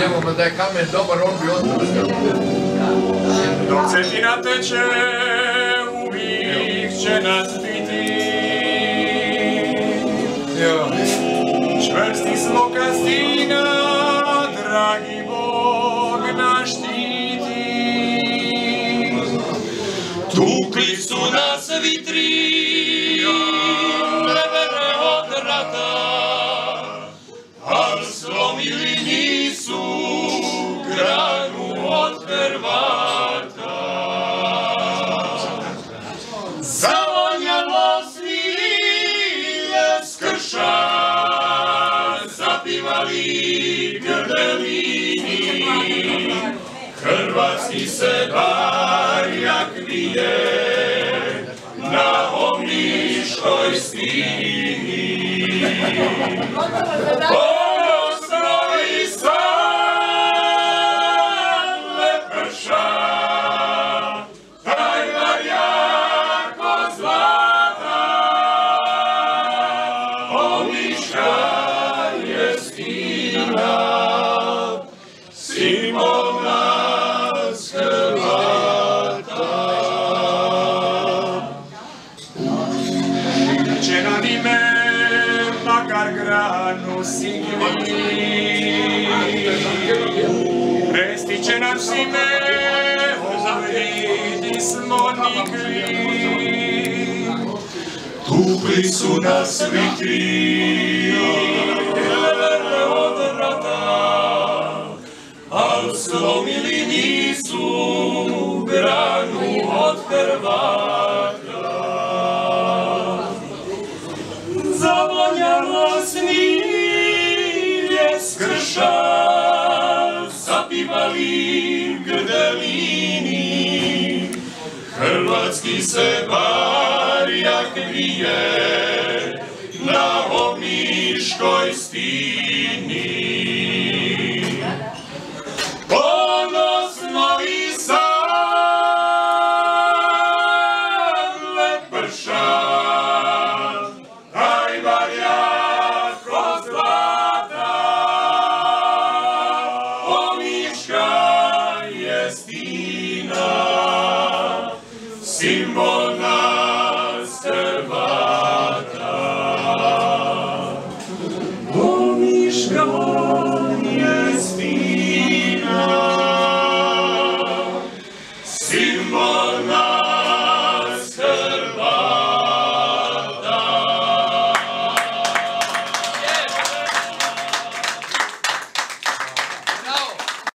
Evo, da je kamen dobar, on bi ostao. Dok Cetina teče, uvijek će nas biti. Čvrsti smo kastina, dragi Bog naš štiti. Tukli su nas vitri, levere od rata, al slomili nisu granu od Hrvata. Zavonjalo svilje s krša, zapivali grdelini, hrvatski se barjak vije na Omiškoj stini. Osnovi san leprša, taj barjak od zlata, Omiška je stina, simbol nas Hrvata. Će nam ime, makar granu sigli, prestiće nam sime, ovdje smo nikli. Tukli su nas vitri, levere od rata, al slomili nisu granu od Hrvata. Zavonjalo smilje s krša, zapivali grdelini, hrvatski se barjak vije na Omiškoj stini.